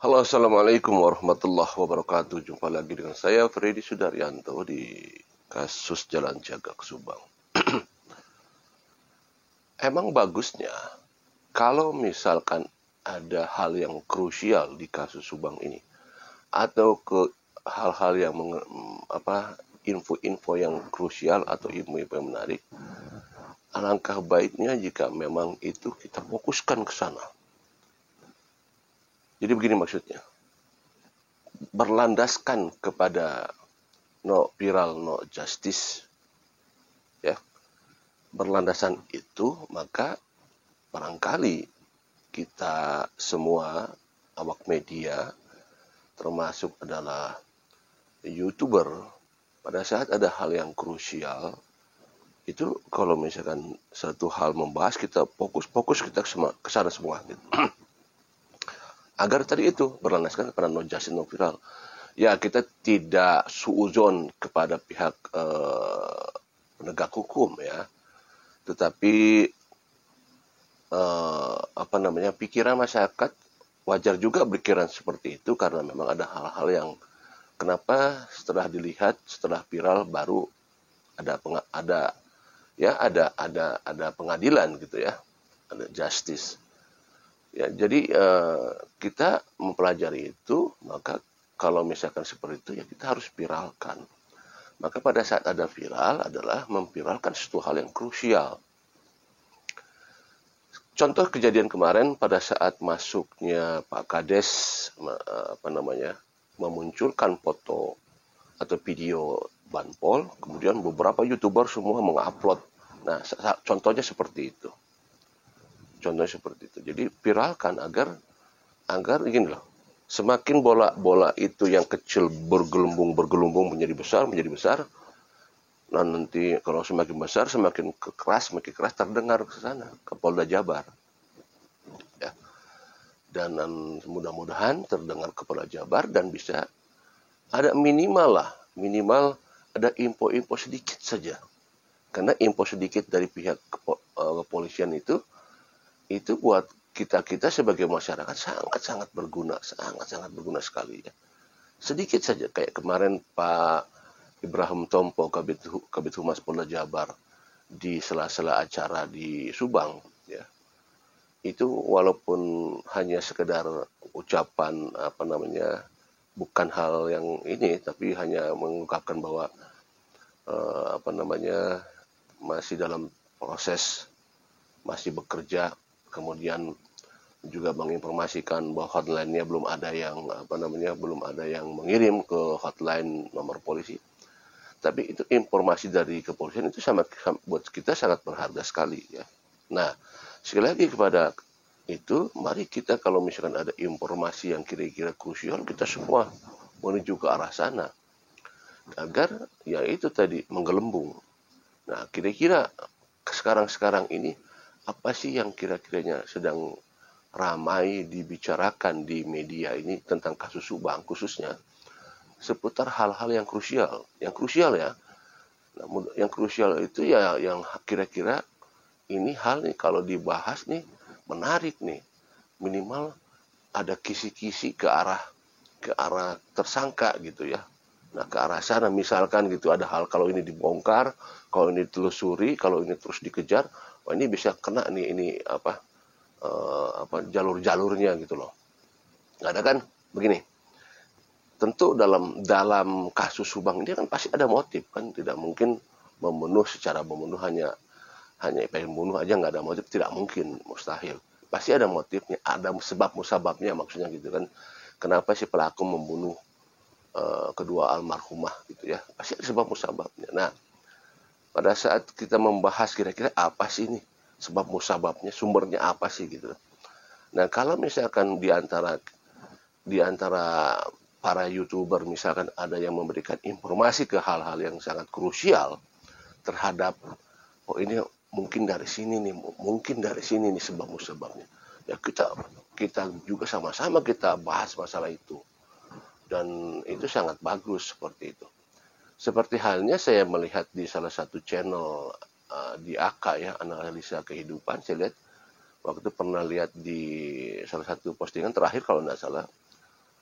Halo, Assalamualaikum warahmatullahi wabarakatuh. Jumpa lagi dengan saya, Freddy Sudaryanto, di kasus Jalan Cagak Subang. Emang bagusnya, kalau misalkan ada hal yang krusial di kasus Subang ini, atau ke hal-hal yang info-info yang krusial atau info-info yang menarik, alangkah baiknya jika memang itu kita fokuskan ke sana. Jadi begini maksudnya, berlandaskan kepada no viral, no justice, ya. Berlandasan itu, maka barangkali kita semua awak media, termasuk adalah YouTuber, pada saat ada hal yang krusial, itu kalau misalkan satu hal membahas, kita fokus kita ke sana semua gitu. Agar tadi itu berlandaskan kepada no justice, no viral. Ya, kita tidak suuzon kepada pihak penegak hukum, ya. Tetapi pikiran masyarakat wajar juga berpikiran seperti itu, karena memang ada hal-hal yang kenapa setelah dilihat, setelah viral baru ada pengadilan gitu ya, ada justice. Ya, jadi kita mempelajari itu, maka kalau misalkan seperti itu ya kita harus viralkan. Maka pada saat ada viral adalah memviralkan sesuatu hal yang krusial. Contoh kejadian kemarin pada saat masuknya Pak Kades memunculkan foto atau video Banpol, kemudian beberapa YouTuber semua mengupload. Nah, contohnya seperti itu. Jadi viralkan agar gini loh. Semakin bola itu yang kecil bergelumbung menjadi besar. Nah, nanti kalau semakin besar, semakin keras terdengar ke sana, ke Polda Jabar. Ya. Dan mudah-mudahan terdengar ke Polda Jabar dan bisa ada minimal ada info-info sedikit saja. Karena info sedikit dari pihak kepolisian itu buat kita sebagai masyarakat sangat berguna sekali ya. Sedikit saja, kayak kemarin Pak Ibrahim Tompo, Kabid Humas Polda Jabar, di sela-sela acara di Subang ya. Itu walaupun hanya sekedar ucapan bukan hal yang ini, tapi hanya mengungkapkan bahwa masih dalam proses, masih bekerja, kemudian juga menginformasikan bahwa hotline-nya belum ada yang mengirim ke hotline nomor polisi. Tapi itu informasi dari kepolisian itu buat kita sangat berharga sekali ya. Nah, sekali lagi kepada itu, mari kita kalau misalkan ada informasi yang kira-kira krusial, kita semua menuju ke arah sana. Agar ya itu tadi menggelembung. Nah, kira-kira sekarang ini apa sih yang kira-kiranya sedang ramai dibicarakan di media ini tentang kasus Subang khususnya seputar hal-hal yang krusial ya. Nah, yang krusial itu ya yang kira-kira ini hal nih kalau dibahas nih menarik nih, minimal ada kisi-kisi ke arah tersangka gitu ya. Nah, ke arah sana misalkan gitu, ada hal kalau ini dibongkar, kalau ini ditelusuri, kalau ini terus dikejar, wah ini bisa kena nih ini jalur-jalurnya gitu loh. Nggak ada kan? Begini. Tentu dalam kasus Subang ini kan pasti ada motif kan, tidak mungkin secara membunuh hanya pengen bunuh aja nggak ada motif, tidak mungkin, mustahil. Pasti ada motifnya, ada sebab musababnya, maksudnya gitu kan. Kenapa si pelaku membunuh kedua almarhumah gitu ya, pasti ada sebab musababnya. Nah, pada saat kita membahas kira-kira apa sih ini sebab musababnya, sumbernya apa sih gitu. Nah, kalau misalkan di antara para YouTuber misalkan ada yang memberikan informasi ke hal-hal yang sangat krusial terhadap ini mungkin dari sini nih sebab musababnya. Ya kita juga sama-sama kita bahas masalah itu. Dan itu sangat bagus seperti itu. Seperti halnya saya melihat di salah satu channel di AK ya, analisa kehidupan, saya lihat waktu pernah lihat di salah satu postingan terakhir kalau tidak salah,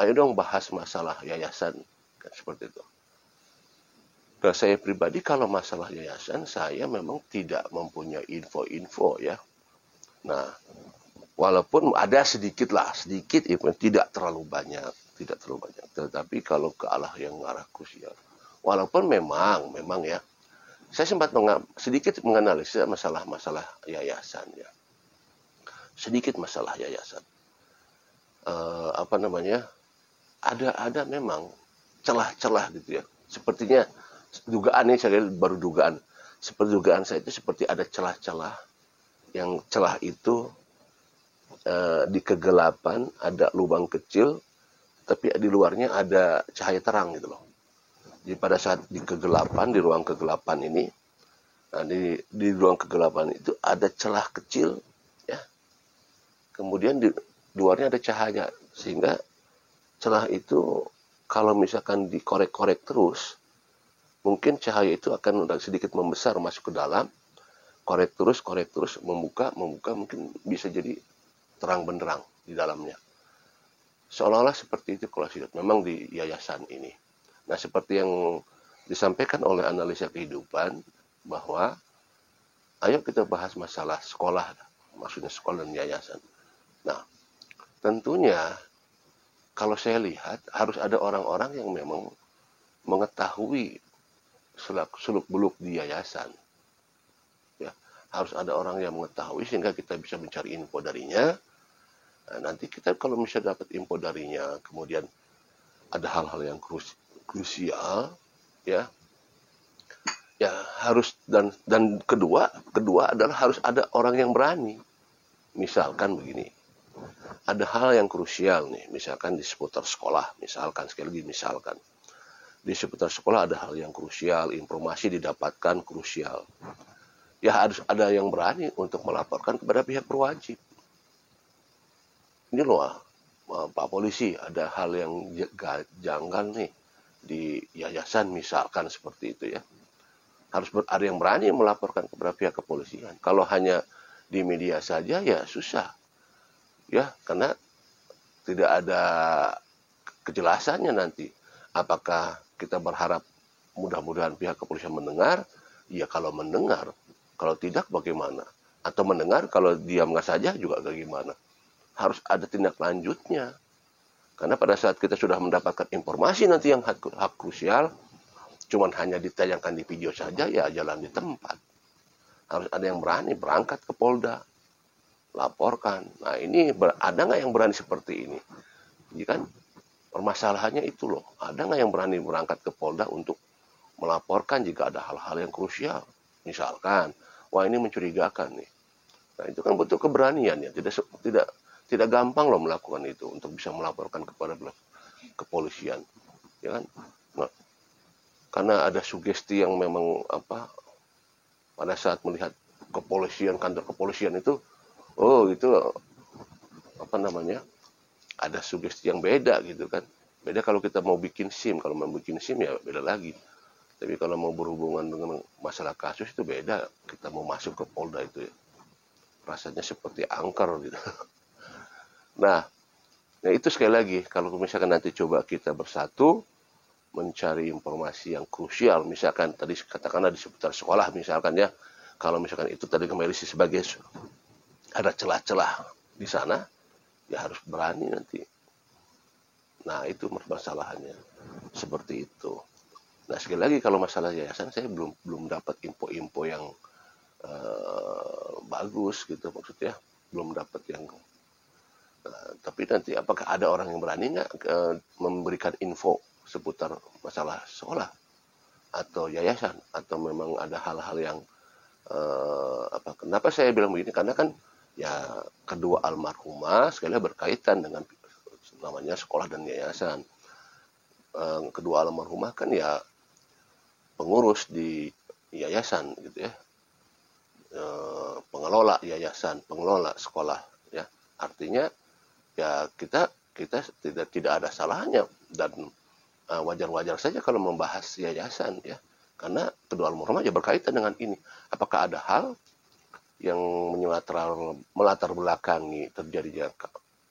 ayo dong bahas masalah yayasan, kan seperti itu. Nah, saya pribadi kalau masalah yayasan, saya memang tidak mempunyai info-info ya. Nah, walaupun ada sedikit lah, sedikit, tidak terlalu banyak, Tetapi kalau ke arah krusial, walaupun memang ya, saya sempat sedikit menganalisa masalah-masalah yayasan ya, sedikit masalah yayasan. Apa namanya? Ada memang celah-celah gitu ya. Sepertinya dugaan ini saya baru dugaan. Seperti dugaan saya itu seperti ada celah-celah, yang celah itu di kegelapan ada lubang kecil, tapi di luarnya ada cahaya terang gitu loh. Jadi pada saat di kegelapan, di ruang kegelapan ini, nah di ruang kegelapan itu ada celah kecil, ya. Kemudian di luarnya ada cahaya, sehingga celah itu kalau misalkan dikorek-korek terus, mungkin cahaya itu akan sedikit membesar masuk ke dalam, korek terus, membuka, mungkin bisa jadi terang benderang di dalamnya. Seolah-olah seperti itu kalau saya lihat memang di yayasan ini. Nah, seperti yang disampaikan oleh analisa kehidupan, bahwa ayo kita bahas masalah sekolah, maksudnya sekolah dan yayasan. Nah, tentunya kalau saya lihat harus ada orang-orang yang memang mengetahui seluk-beluk di yayasan. Ya, harus ada orang yang mengetahui sehingga kita bisa mencari info darinya. Nah, nanti kita kalau misalnya dapat info darinya, kemudian ada hal-hal yang krusial, ya harus, dan kedua adalah harus ada orang yang berani. Misalkan begini, ada hal yang krusial nih, misalkan di seputar sekolah, sekali lagi misalkan di seputar sekolah ada hal yang krusial, informasi didapatkan krusial, ya harus ada yang berani untuk melaporkan kepada pihak berwajib. Ini loh, Pak Polisi, ada hal yang janggal nih di yayasan, misalkan seperti itu ya. Harus ada yang berani melaporkan kepada pihak kepolisian. Kalau hanya di media saja ya susah. Ya, karena tidak ada kejelasannya nanti. Apakah kita berharap mudah-mudahan pihak kepolisian mendengar? Ya kalau mendengar. Kalau tidak bagaimana? Atau mendengar kalau diam saja juga bagaimana? Harus ada tindak lanjutnya. Karena pada saat kita sudah mendapatkan informasi nanti yang hak krusial, cuman hanya ditayangkan di video saja, ya jalan di tempat. Harus ada yang berani berangkat ke Polda, laporkan. Nah, ini ada nggak yang berani seperti ini? Jadi kan permasalahannya itu loh. Ada nggak yang berani berangkat ke Polda untuk melaporkan jika ada hal-hal yang krusial? Misalkan, wah ini mencurigakan nih. Nah, itu kan butuh keberanian ya. Tidak gampang loh melakukan itu untuk bisa melaporkan kepada kepolisian, ya kan? Nah, karena ada sugesti yang memang pada saat melihat kepolisian, kantor kepolisian itu, ada sugesti yang beda gitu kan. Beda kalau kita mau bikin SIM, kalau mau bikin SIM ya beda lagi. Tapi kalau mau berhubungan dengan masalah kasus itu beda. Kita mau masuk ke Polda itu ya, rasanya seperti angker gitu. Nah, itu sekali lagi, kalau misalkan nanti coba kita bersatu mencari informasi yang krusial, misalkan tadi katakanlah di seputar sekolah misalkan ya, kalau misalkan itu tadi kembali sebagai ada celah-celah di sana, ya harus berani nanti. Nah, itu masalahnya seperti itu. Nah, sekali lagi kalau masalah yayasan saya belum dapat info-info yang bagus gitu, maksudnya belum dapat yang. Tapi nanti apakah ada orang yang berani nggak memberikan info seputar masalah sekolah atau yayasan, atau memang ada hal-hal yang kenapa saya bilang begini, karena kan ya kedua almarhumah sekali berkaitan dengan namanya sekolah dan yayasan. Kedua almarhumah kan ya pengurus di yayasan gitu ya, pengelola yayasan, pengelola sekolah ya, artinya ya kita tidak ada salahnya, dan wajar-wajar saja kalau membahas yayasan ya, karena kedua almarhumah ya berkaitan dengan ini. Apakah ada hal yang melatar belakangi terjadinya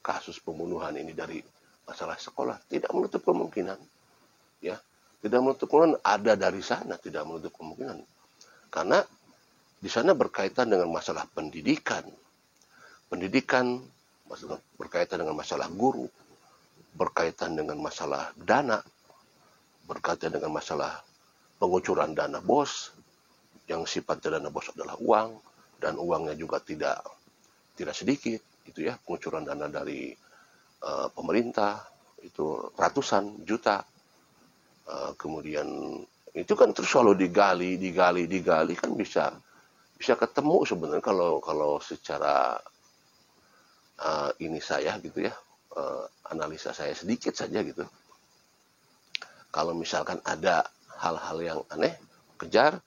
kasus pembunuhan ini dari masalah sekolah, tidak menutup kemungkinan, ya, tidak menutup kemungkinan ada dari sana, tidak menutup kemungkinan, karena di sana berkaitan dengan masalah pendidikan, berkaitan dengan masalah guru, berkaitan dengan masalah dana, berkaitan dengan masalah pengucuran dana BOS, yang sifatnya dana BOS adalah uang, dan uangnya juga tidak sedikit, itu ya, pengucuran dana dari pemerintah itu ratusan juta. Kemudian itu kan terus selalu digali kan bisa ketemu sebenarnya kalau secara ini saya gitu ya, analisa saya sedikit saja gitu. Kalau misalkan ada hal-hal yang aneh, kejar,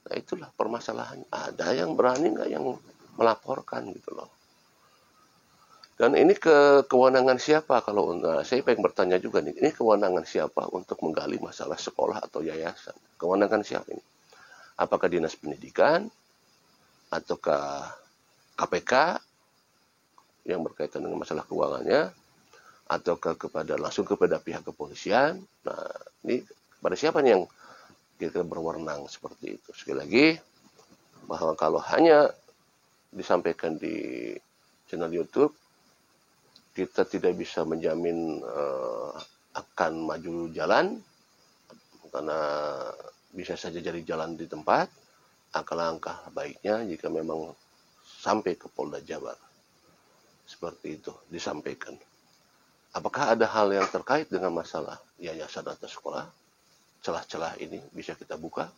nah itulah permasalahan. Ada yang berani nggak yang melaporkan gitu loh. Dan ini kewenangan siapa kalau saya pengen bertanya juga nih, ini kewenangan siapa untuk menggali masalah sekolah atau yayasan? Kewenangan siapa ini? Apakah Dinas Pendidikan ataukah KPK yang berkaitan dengan masalah keuangannya, ataukah langsung kepada pihak kepolisian? Nah, ini kepada siapa nih yang kita berwenang seperti itu? Sekali lagi, bahwa kalau hanya disampaikan di channel YouTube, kita tidak bisa menjamin akan maju jalan, karena bisa saja jadi jalan di tempat. Langkah baiknya jika memang sampai ke Polda Jabar, seperti itu disampaikan. Apakah ada hal yang terkait dengan masalah yayasan atau sekolah? Celah-celah ini bisa kita buka.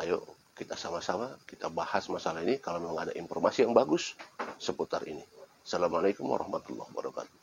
Ayo kita sama-sama kita bahas masalah ini kalau memang ada informasi yang bagus seputar ini. Assalamualaikum warahmatullahi wabarakatuh.